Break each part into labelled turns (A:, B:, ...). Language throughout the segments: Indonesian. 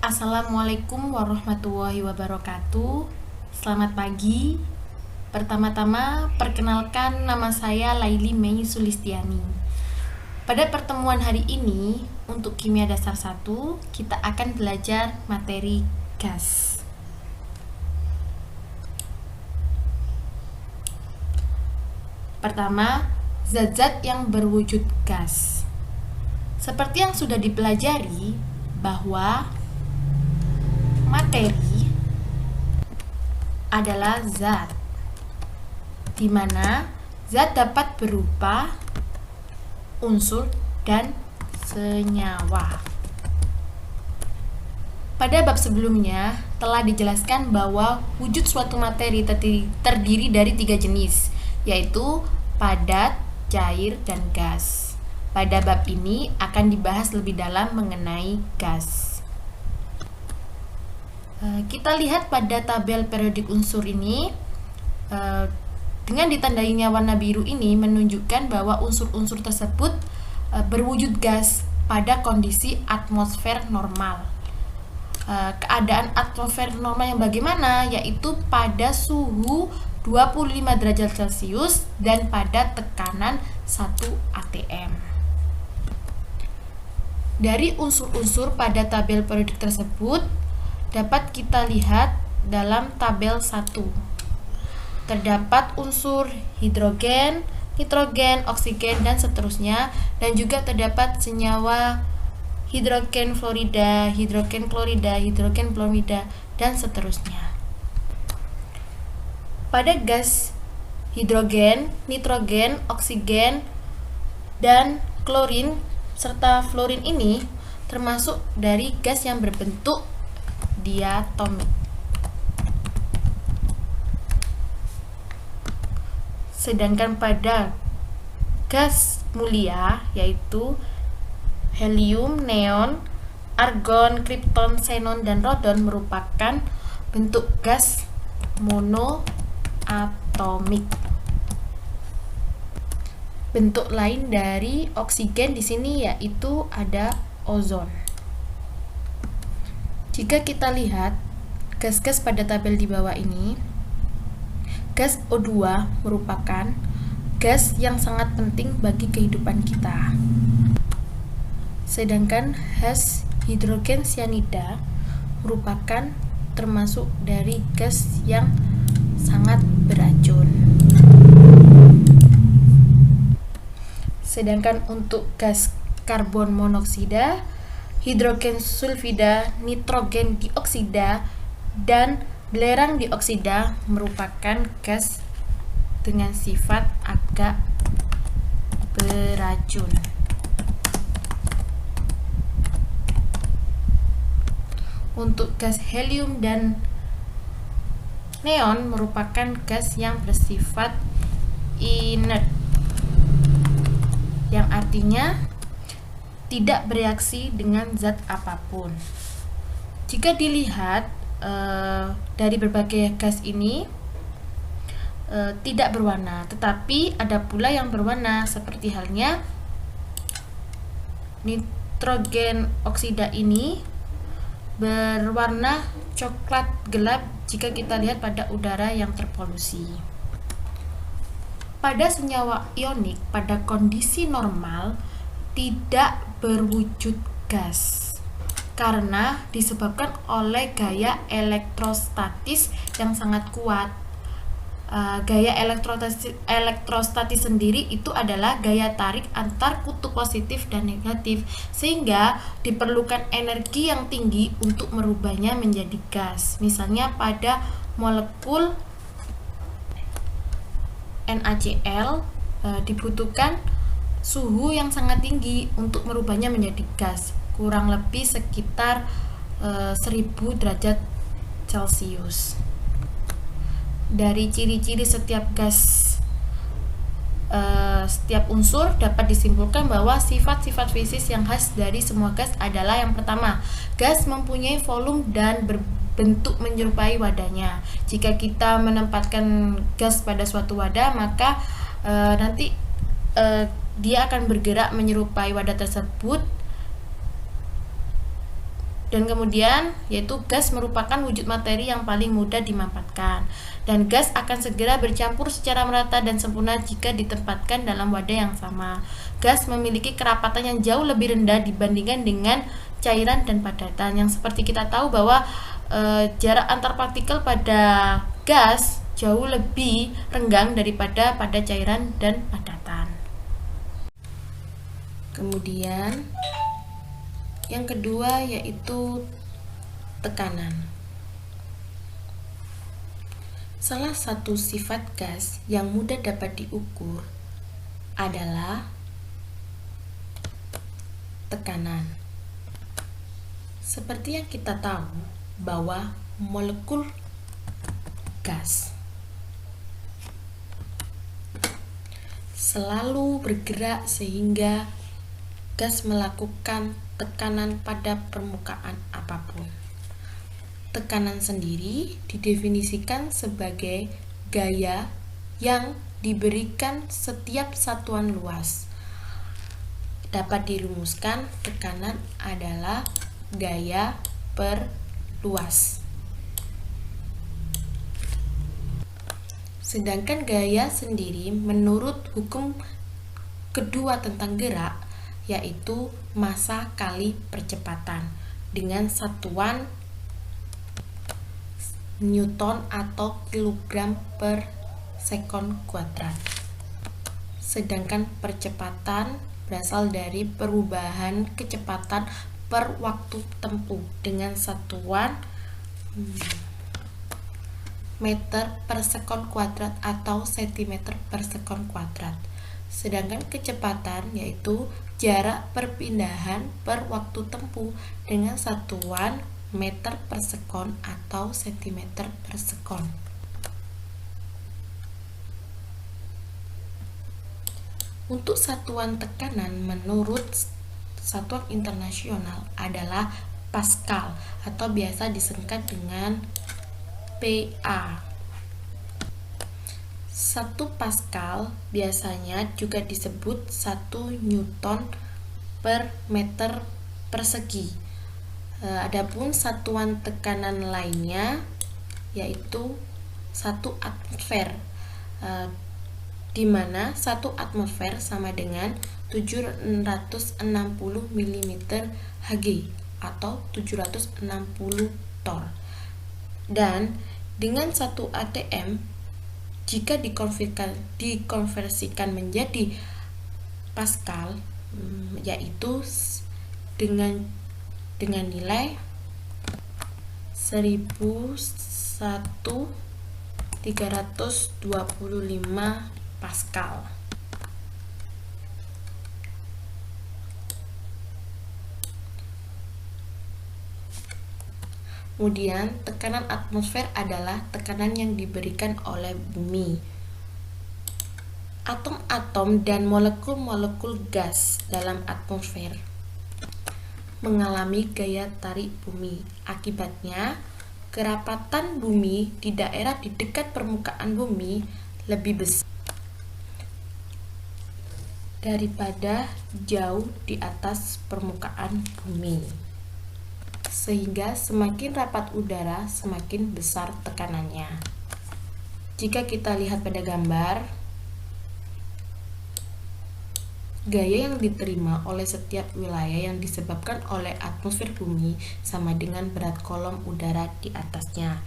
A: Assalamualaikum warahmatullahi wabarakatuh. Selamat pagi. Pertama-tama, perkenalkan nama saya Laili Mei Sulistiani. Pada pertemuan hari ini, untuk kimia dasar 1, kita akan belajar materi gas. Pertama, zat-zat yang berwujud gas. Seperti yang sudah dipelajari, bahwa materi adalah zat, di mana zat dapat berupa unsur dan senyawa. Pada bab sebelumnya telah dijelaskan bahwa wujud suatu materi terdiri dari 3 jenis, yaitu padat, cair, dan gas. Pada bab ini akan dibahas lebih dalam mengenai gas. Kita lihat pada tabel periodik unsur ini, dengan ditandainya warna biru ini menunjukkan bahwa unsur-unsur tersebut berwujud gas pada kondisi atmosfer normal. Keadaan atmosfer normal yang bagaimana? Yaitu pada suhu 25 derajat Celcius dan pada tekanan 1 atm. Dari unsur-unsur pada tabel periodik tersebut dapat kita lihat dalam tabel 1. Terdapat unsur hidrogen, nitrogen, oksigen, dan seterusnya, dan juga terdapat senyawa hidrogen fluorida, hidrogen klorida, hidrogen bromida, dan seterusnya. Pada gas hidrogen, nitrogen, oksigen, dan klorin serta fluorin ini termasuk dari gas yang berbentuk diatomik. Sedangkan pada gas mulia yaitu helium, neon, argon, kripton, xenon, dan radon merupakan bentuk gas monoatomik. Bentuk lain dari oksigen di sini yaitu ada ozon. Jika kita lihat gas-gas pada tabel di bawah ini, gas O2 merupakan gas yang sangat penting bagi kehidupan kita. Sedangkan gas hidrogen cyanida merupakan termasuk dari gas yang sangat beracun. Sedangkan untuk gas karbon monoksida, hidrogen sulfida, nitrogen dioksida, dan belerang dioksida merupakan gas dengan sifat agak beracun. Untuk gas helium dan neon merupakan gas yang bersifat inert, yang artinya tidak bereaksi dengan zat apapun. Jika dilihat dari berbagai gas ini tidak berwarna, tetapi ada pula yang berwarna, seperti halnya nitrogen oksida ini berwarna coklat gelap jika kita lihat pada udara yang terpolusi. Pada senyawa ionik pada kondisi normal tidak berwujud gas karena disebabkan oleh gaya elektrostatis yang sangat kuat. Gaya elektrostatis sendiri itu adalah gaya tarik antar kutub positif dan negatif, sehingga diperlukan energi yang tinggi untuk merubahnya menjadi gas. Misalnya pada molekul NaCl dibutuhkan suhu yang sangat tinggi untuk merubahnya menjadi gas, kurang lebih sekitar 1000 derajat Celcius. Dari ciri-ciri setiap gas, setiap unsur dapat disimpulkan bahwa sifat-sifat fisik yang khas dari semua gas adalah: yang pertama, gas mempunyai volume dan bentuk menyerupai wadahnya. Jika kita menempatkan gas pada suatu wadah, maka nanti dia akan bergerak menyerupai wadah tersebut Dan kemudian yaitu gas merupakan wujud materi yang paling mudah dimanfaatkan, dan gas akan segera bercampur secara merata dan sempurna jika ditempatkan dalam wadah yang sama. Gas memiliki kerapatan yang jauh lebih rendah dibandingkan dengan cairan dan padatan, yang seperti kita tahu bahwa jarak antar partikel pada gas jauh lebih renggang daripada pada cairan dan padatan. Kemudian yang kedua yaitu tekanan. Salah satu sifat gas yang mudah dapat diukur adalah tekanan. Seperti yang kita tahu bahwa molekul gas selalu bergerak sehingga gas melakukan tekanan pada permukaan apapun. Tekanan sendiri didefinisikan sebagai gaya yang diberikan setiap satuan luas. Dapat dirumuskan, tekanan adalah gaya per luas. Sedangkan gaya sendiri menurut hukum kedua tentang gerak, yaitu massa kali percepatan dengan satuan Newton atau kilogram per sekon kuadrat. Sedangkan percepatan berasal dari perubahan kecepatan per waktu tempuh dengan satuan meter per sekon kuadrat atau sentimeter per sekon kuadrat. Sedangkan kecepatan yaitu jarak perpindahan per waktu tempuh dengan satuan meter per sekon atau sentimeter per sekon. Untuk satuan tekanan menurut satuan internasional adalah Pascal atau biasa disingkat dengan PA. 1 Pascal biasanya juga disebut 1 Newton per meter persegi. Adapun satuan tekanan lainnya yaitu 1 atmosfer, di mana 1 atmosfer sama dengan 760 mm Hg atau 760 torr. Dan dengan 1 atm jika dikonversikan menjadi Pascal, yaitu dengan nilai 11.325 Pascal. Kemudian, tekanan atmosfer adalah tekanan yang diberikan oleh bumi. Atom-atom dan molekul-molekul gas dalam atmosfer mengalami gaya tarik bumi. Akibatnya, kerapatan bumi di daerah di dekat permukaan bumi lebih besar daripada jauh di atas permukaan bumi. Sehingga semakin rapat udara, semakin besar tekanannya. Jika kita lihat pada gambar, gaya yang diterima oleh setiap wilayah yang disebabkan oleh atmosfer bumi sama dengan berat kolom udara di atasnya.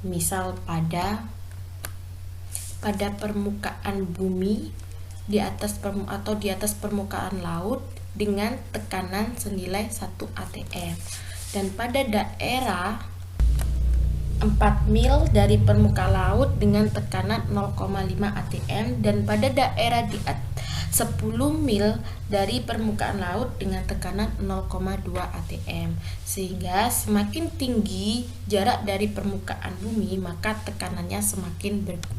A: Misal pada permukaan bumi di atas permukaan laut dengan tekanan senilai 1 atm. Dan pada daerah 4 mil dari permukaan laut dengan tekanan 0,5 atm, dan pada daerah di 10 mil dari permukaan laut dengan tekanan 0,2 atm. Sehingga semakin tinggi jarak dari permukaan bumi, maka tekanannya semakin berkurang.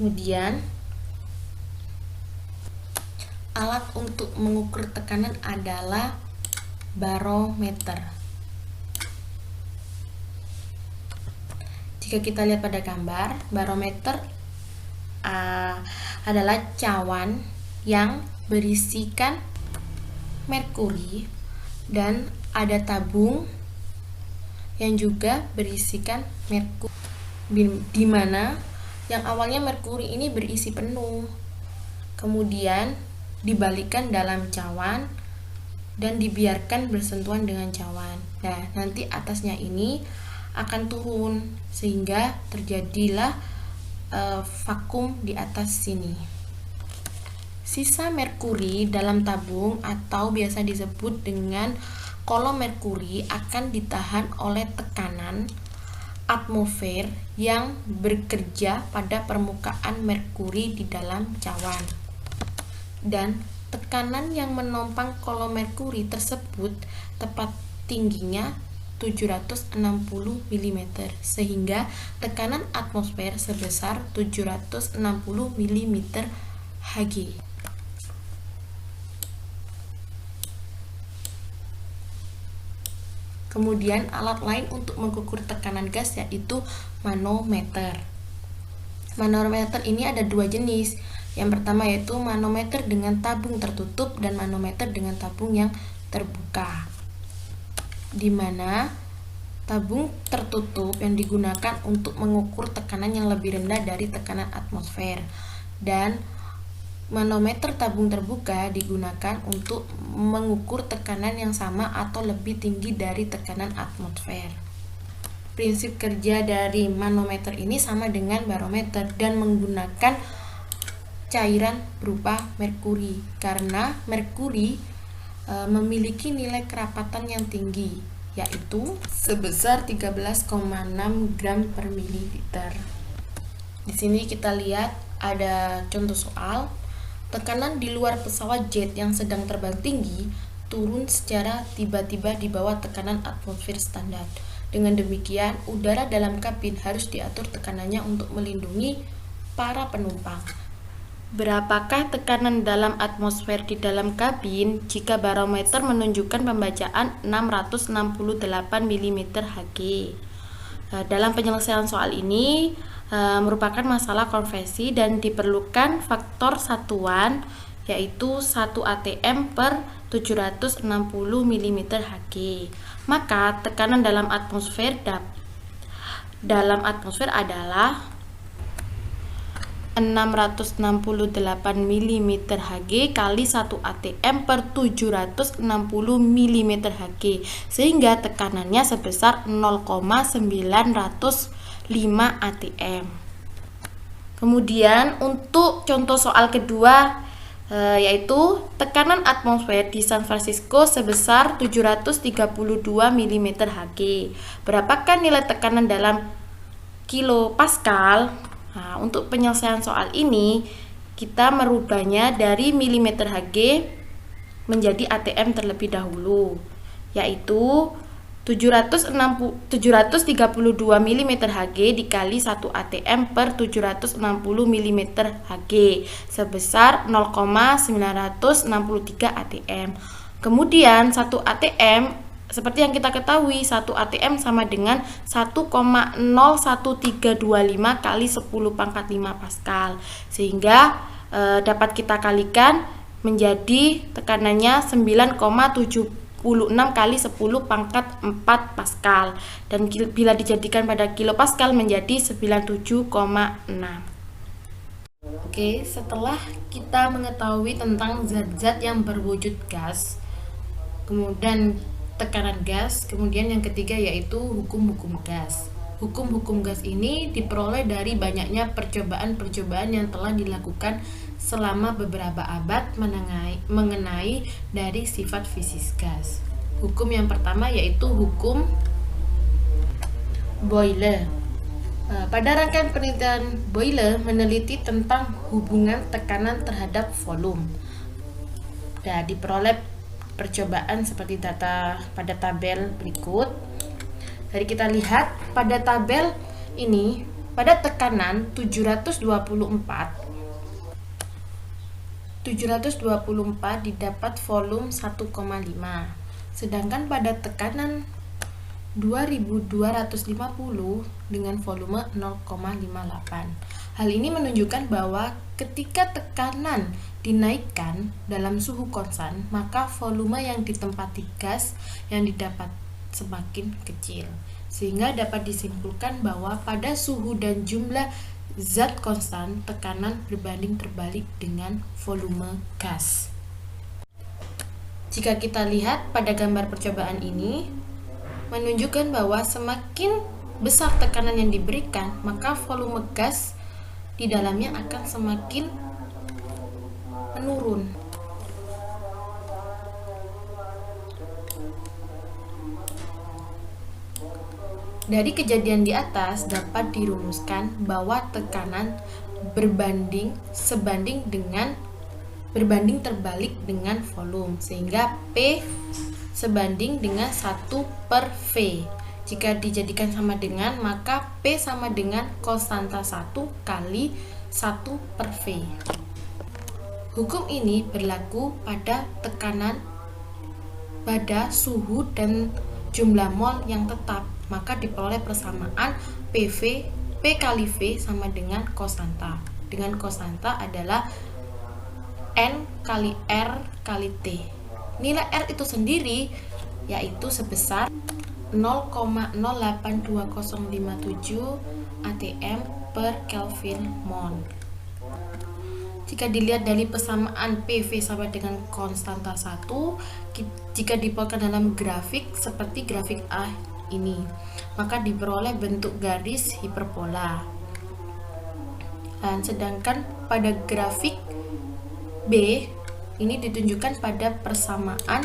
A: Kemudian alat untuk mengukur tekanan adalah barometer. Jika kita lihat pada gambar, barometer adalah cawan yang berisikan merkuri dan ada tabung yang juga berisikan merkuri, di mana yang awalnya merkuri ini berisi penuh, kemudian dibalikkan dalam cawan dan dibiarkan bersentuhan dengan cawan. Nah, nanti atasnya ini akan turun sehingga terjadilah vakum di atas sini. Sisa merkuri dalam tabung atau biasa disebut dengan kolom merkuri akan ditahan oleh tekanan atmosfer yang bekerja pada permukaan merkuri di dalam cawan. Dan tekanan yang menopang kolom merkuri tersebut tepat tingginya 760 mm, sehingga tekanan atmosfer sebesar 760 mm Hg. Kemudian alat lain untuk mengukur tekanan gas yaitu manometer. Manometer ini ada dua jenis. Yang pertama yaitu manometer dengan tabung tertutup dan manometer dengan tabung yang terbuka. Di mana tabung tertutup yang digunakan untuk mengukur tekanan yang lebih rendah dari tekanan atmosfer, dan manometer tabung terbuka digunakan untuk mengukur tekanan yang sama atau lebih tinggi dari tekanan atmosfer. Prinsip kerja dari manometer ini sama dengan barometer dan menggunakan cairan berupa merkuri, karena merkuri memiliki nilai kerapatan yang tinggi, yaitu sebesar 13,6 gram per mililiter. Di sini kita lihat ada contoh soal. Tekanan di luar pesawat jet yang sedang terbang tinggi turun secara tiba-tiba di bawah tekanan atmosfer standar. Dengan demikian, udara dalam kabin harus diatur tekanannya untuk melindungi para penumpang. Berapakah tekanan dalam atmosfer di dalam kabin jika barometer menunjukkan pembacaan 668 mm Hg? Dalam penyelesaian soal ini merupakan masalah konversi dan diperlukan faktor satuan yaitu 1 atm per 760 mm Hg. Maka tekanan dalam atmosfer adalah 668 mm Hg kali 1 atm per 760 mm Hg, sehingga tekanannya sebesar 0,905 atm. Kemudian untuk contoh soal kedua yaitu tekanan atmosfer di San Francisco sebesar 732 mm Hg. Berapakah nilai tekanan dalam kilopascal? Nah, untuk penyelesaian soal ini kita merubahnya dari milimeter Hg menjadi atm terlebih dahulu, yaitu 732 mm Hg dikali 1 atm per 760 mm Hg sebesar 0,963 atm. Kemudian 1 atm seperti yang kita ketahui, 1 atm sama dengan 1,01325 kali 10 pangkat 5 Pascal, sehingga dapat kita kalikan menjadi tekanannya 9,76 kali 10 pangkat 4 Pascal, dan bila dijadikan pada kilopascal menjadi 97,6. Oke, setelah kita mengetahui tentang zat-zat yang berwujud gas, kemudian tekanan gas, kemudian yang ketiga yaitu hukum-hukum gas. Hukum-hukum gas ini diperoleh dari banyaknya percobaan-percobaan yang telah dilakukan selama beberapa abad mengenai dari sifat fisik gas. Hukum yang pertama yaitu hukum Boyle. Pada rangkaian penelitian, Boyle meneliti tentang hubungan tekanan terhadap volume. Dan diperoleh percobaan seperti data pada tabel berikut. Dari kita lihat pada tabel ini, pada tekanan 724 didapat volume 1,5, sedangkan pada tekanan 2250 dengan volume 0,58 Hal ini menunjukkan bahwa ketika tekanan dinaikkan dalam suhu konstan, maka volume yang ditempati gas yang didapat semakin kecil. Sehingga dapat disimpulkan bahwa pada suhu dan jumlah zat konstan, tekanan berbanding terbalik dengan volume gas. Jika kita lihat pada gambar percobaan ini, menunjukkan bahwa semakin besar tekanan yang diberikan, maka volume gas di dalamnya akan semakin menurun. Dari kejadian di atas dapat dirumuskan bahwa tekanan berbanding terbalik dengan volume, sehingga P sebanding dengan 1/V. Jika dijadikan sama dengan, maka P sama dengan konstanta 1 kali 1/V. Hukum ini berlaku pada tekanan pada suhu dan jumlah mol yang tetap, maka diperoleh persamaan PV P kali V sama dengan konstanta. Dengan konstanta adalah N kali R kali T. Nilai R itu sendiri yaitu sebesar 0,082057 atm per Kelvin mol. Jika dilihat dari persamaan PV sama dengan konstanta 1, jika dipotong dalam grafik seperti grafik A ini, maka diperoleh bentuk garis hiperbola. Dan sedangkan pada grafik B ini ditunjukkan pada persamaan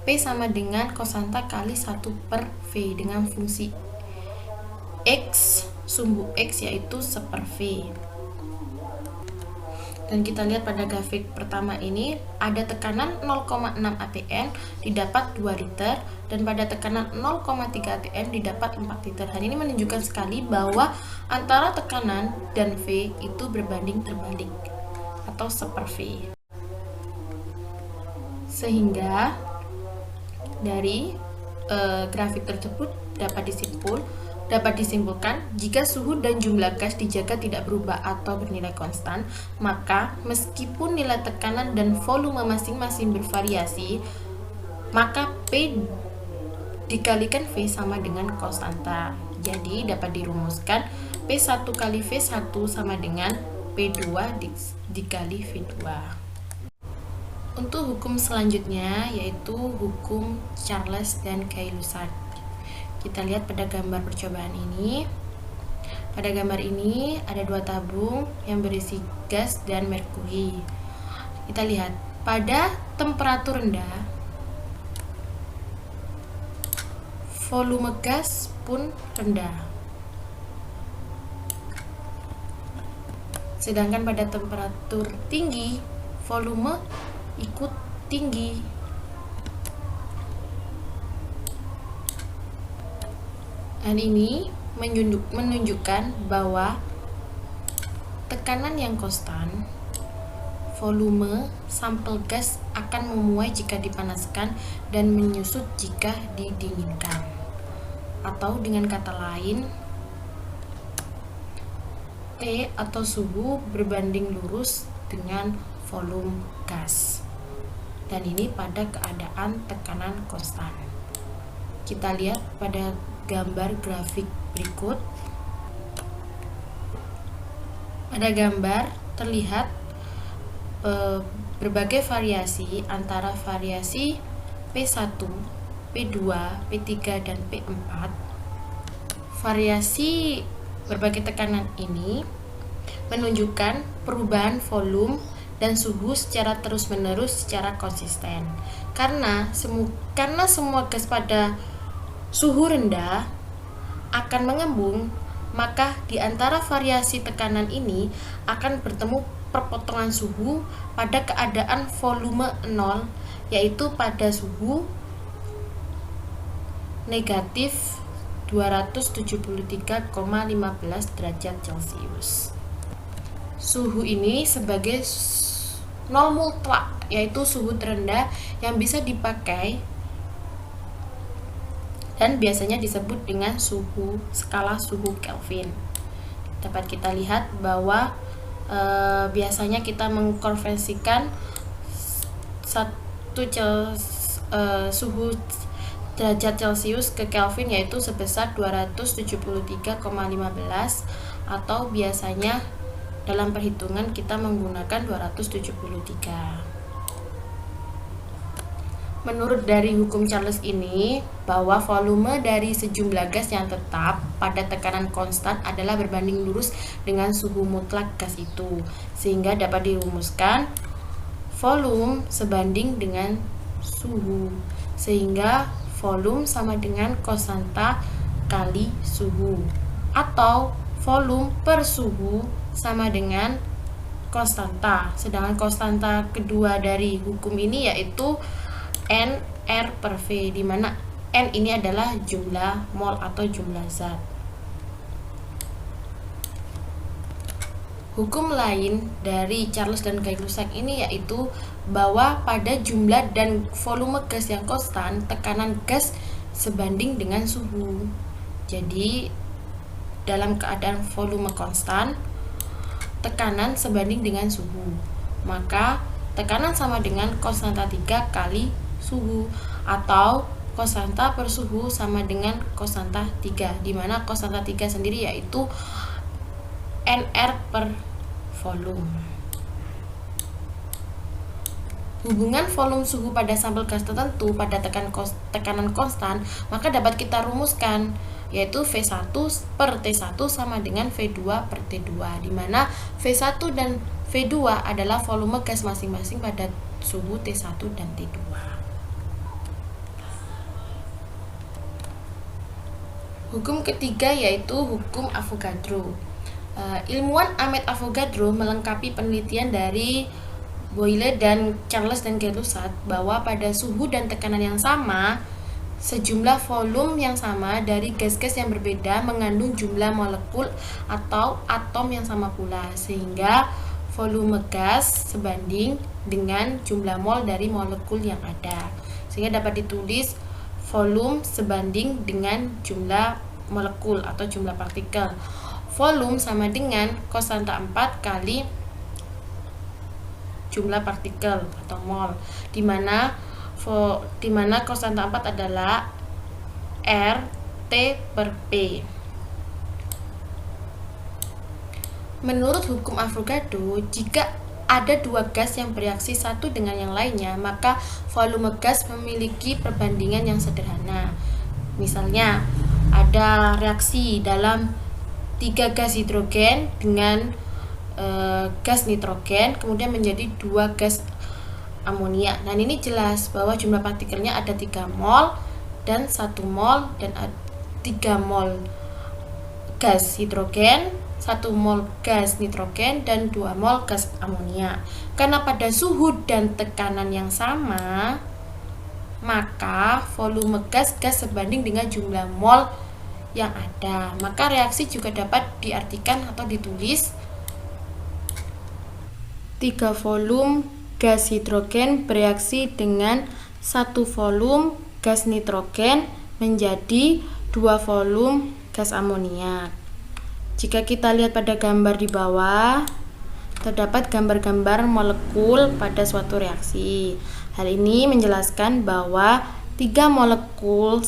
A: P sama dengan konstanta kali 1/V dengan fungsi X, sumbu X yaitu 1/V. Dan kita lihat pada grafik pertama ini ada tekanan 0,6 atm didapat 2 liter, dan pada tekanan 0,3 atm didapat 4 liter. Hal ini menunjukkan sekali bahwa antara tekanan dan V itu berbanding terbalik atau 1/V. Sehingga dari grafik tersebut dapat disimpulkan jika suhu dan jumlah gas dijaga tidak berubah atau bernilai konstan, maka meskipun nilai tekanan dan volume masing-masing bervariasi, maka P dikalikan V sama dengan konstanta. Jadi dapat dirumuskan P1 kali V1 sama dengan P2 dikali V2. Untuk hukum selanjutnya yaitu hukum Charles dan Gay-Lussac. Kita lihat pada gambar percobaan ini. Pada gambar ini ada 2 tabung yang berisi gas dan merkuri. Kita lihat pada temperatur rendah, volume gas pun rendah. Sedangkan pada temperatur tinggi, volume ikut tinggi. Hal ini menunjukkan bahwa tekanan yang konstan, volume sampel gas akan memuai jika dipanaskan dan menyusut jika didinginkan. Atau dengan kata lain, T atau suhu berbanding lurus dengan volume gas. Dan ini pada keadaan tekanan konstan. Kita lihat pada gambar grafik berikut. Pada gambar terlihat berbagai variasi antara variasi P1, P2, P3, dan P4. Variasi berbagai tekanan ini menunjukkan perubahan volume dan suhu secara terus-menerus secara konsisten. Karena semua gas pada suhu rendah akan mengembung, maka di antara variasi tekanan ini akan bertemu perpotongan suhu pada keadaan volume 0, yaitu pada suhu negatif 273,15 derajat Celcius. Suhu ini sebagai nol mutlak, yaitu suhu terendah yang bisa dipakai dan biasanya disebut dengan skala suhu Kelvin. dapat kita lihat bahwa biasanya kita mengkonversikan suhu derajat Celcius ke Kelvin yaitu sebesar 273,15, atau biasanya dalam perhitungan kita menggunakan 273. Menurut dari hukum Charles ini, bahwa volume dari sejumlah gas yang tetap pada tekanan konstan adalah berbanding lurus dengan suhu mutlak gas itu, sehingga dapat dirumuskan volume sebanding dengan suhu, sehingga volume sama dengan konstanta kali suhu, atau volume per suhu sama dengan konstanta. Sedangkan konstanta kedua dari hukum ini yaitu N R per V, di mana N ini adalah jumlah mol atau jumlah zat. Hukum lain dari Charles dan Gay-Lussac ini yaitu bahwa pada jumlah dan volume gas yang konstan, tekanan gas sebanding dengan suhu. Jadi dalam keadaan volume konstan, tekanan sebanding dengan suhu, maka tekanan sama dengan konstanta 3 kali suhu, atau konstanta per suhu sama dengan konstanta 3, di mana konstanta 3 sendiri yaitu NR per volume. Hubungan volume suhu pada sampel gas tertentu pada tekanan konstan maka dapat kita rumuskan, yaitu V1 per T1 sama dengan V2 per T2, di mana V1 dan V2 adalah volume gas masing-masing pada suhu T1 dan T2. Hukum ketiga yaitu hukum Avogadro. Ilmuwan Ahmed Avogadro melengkapi penelitian dari Boyle dan Charles dan Gay-Lussac bahwa pada suhu dan tekanan yang sama, sejumlah volume yang sama dari gas-gas yang berbeda mengandung jumlah molekul atau atom yang sama pula, sehingga volume gas sebanding dengan jumlah mol dari molekul yang ada, sehingga dapat ditulis volume sebanding dengan jumlah molekul atau jumlah partikel. Volume sama dengan konstanta 4 kali jumlah partikel atau mol, di mana konstanta 4 adalah R T per P. Menurut hukum Avogadro, jika ada dua gas yang bereaksi satu dengan yang lainnya, maka volume gas memiliki perbandingan yang sederhana. Misalnya, ada reaksi dalam 3 gas hidrogen dengan gas nitrogen, kemudian menjadi 2 gas amonia. Nah, ini jelas bahwa jumlah partikelnya ada 3 mol dan 1 mol, dan 3 mol gas hidrogen, 1 mol gas nitrogen, dan 2 mol gas amonia. Karena pada suhu dan tekanan yang sama, maka volume gas sebanding dengan jumlah mol yang ada. Maka reaksi juga dapat diartikan atau ditulis 3 volume gas hidrogen bereaksi dengan 1 volume gas nitrogen menjadi 2 volume gas amonia. Jika kita lihat pada gambar di bawah, terdapat gambar-gambar molekul pada suatu reaksi. Hal ini menjelaskan bahwa 3 molekul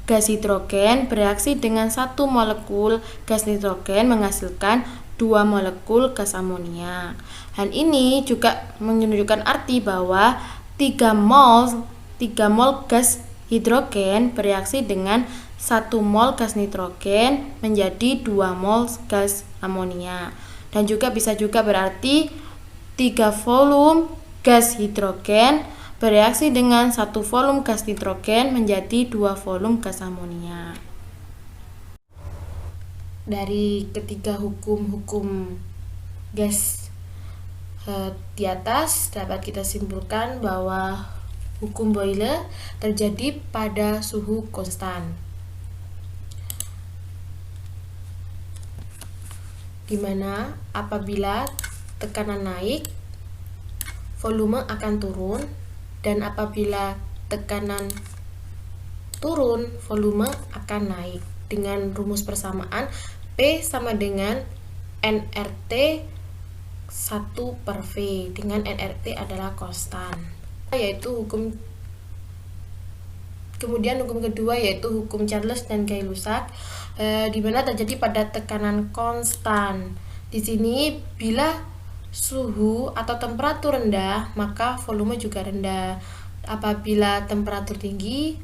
A: gas hidrogen bereaksi dengan 1 molekul gas nitrogen menghasilkan 2 molekul gas amonia. Hal ini juga menunjukkan arti bahwa 3 mol gas hidrogen bereaksi dengan 1 mol gas nitrogen menjadi 2 mol gas amonia. Dan juga bisa juga berarti 3 volume gas hidrogen bereaksi dengan 1 volume gas nitrogen menjadi 2 volume gas amonia. Dari ketiga hukum gas di atas dapat kita simpulkan bahwa hukum Boyle terjadi pada suhu konstan, di mana apabila tekanan naik, volume akan turun, dan apabila tekanan turun, volume akan naik. Dengan rumus persamaan P sama dengan nRT 1 per V dengan nRT adalah konstan, yaitu kemudian hukum kedua yaitu hukum Charles dan Gay-Lussac, di mana terjadi pada tekanan konstan. Di sini bila suhu atau temperatur rendah, maka volume juga rendah. Apabila temperatur tinggi,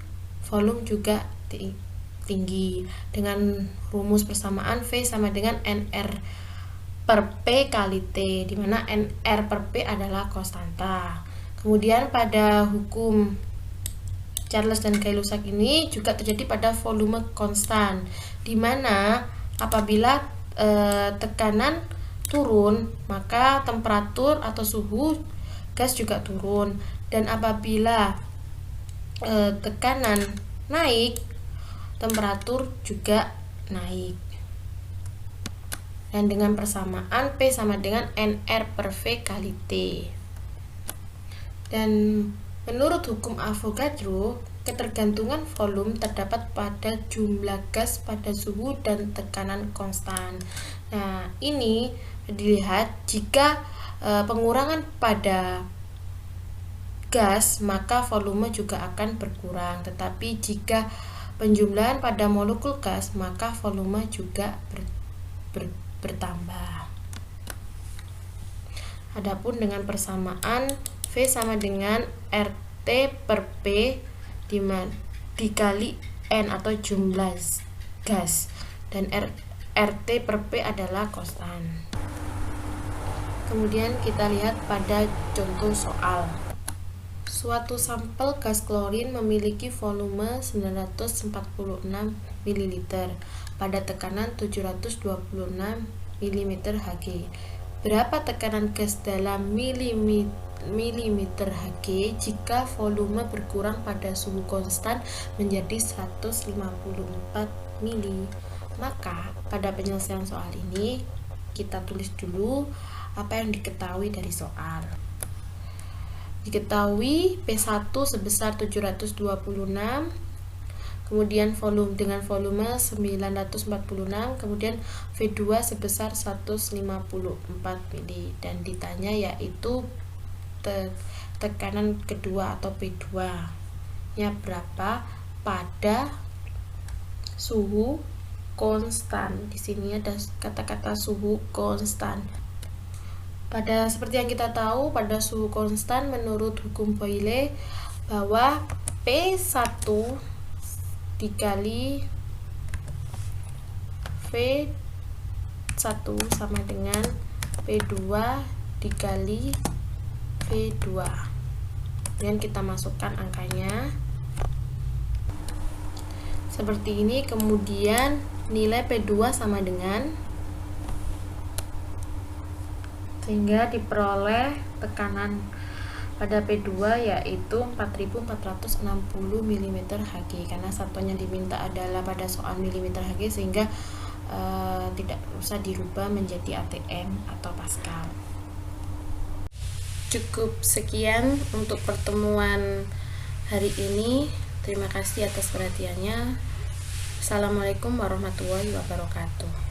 A: volume juga tinggi. Dengan rumus persamaan V sama dengan NR per P kali T, di mana NR per P adalah konstanta. Kemudian pada hukum Charles dan Gay-Lussac ini juga terjadi pada volume konstan, di mana apabila tekanan turun, maka temperatur atau suhu gas juga turun, dan apabila tekanan naik, temperatur juga naik. Dan dengan persamaan P sama dengan NR per V kali T. Dan menurut hukum Avogadro, ketergantungan volume terdapat pada jumlah gas pada suhu dan tekanan konstan. Nah, ini dilihat jika pengurangan pada gas, maka volume juga akan berkurang. Tetapi jika penjumlahan pada molekul gas, maka volume juga bertambah. Adapun dengan persamaan V sama dengan RT per P dikali N atau jumlah gas, dan RT per P adalah konstan. Kemudian kita lihat pada contoh soal. Suatu sampel gas klorin memiliki volume 946 ml pada tekanan 726 mm Hg. Berapa tekanan gas dalam milimeter Hg jika volume berkurang pada suhu konstan menjadi 154 mili? Maka pada penyelesaian soal ini kita tulis dulu apa yang diketahui dari soal. Diketahui P1 sebesar 726, kemudian dengan volume 946, kemudian V2 sebesar 154 mili, dan ditanya yaitu tekanan kedua atau P2 nya berapa pada suhu konstan. Di sini ada kata-kata suhu konstan. Seperti yang kita tahu, pada suhu konstan menurut hukum Boyle bahwa P1 dikali V1 sama dengan P2 dikali V2. Kemudian kita masukkan angkanya seperti ini. Kemudian nilai P2 sama dengan, sehingga diperoleh tekanan pada P2 yaitu 4460 mm Hg, karena satuan yang diminta adalah pada soal mm Hg, sehingga tidak usah dirubah menjadi ATM atau Pascal. Cukup sekian untuk pertemuan hari ini. Terima kasih atas perhatiannya. Assalamualaikum warahmatullahi wabarakatuh.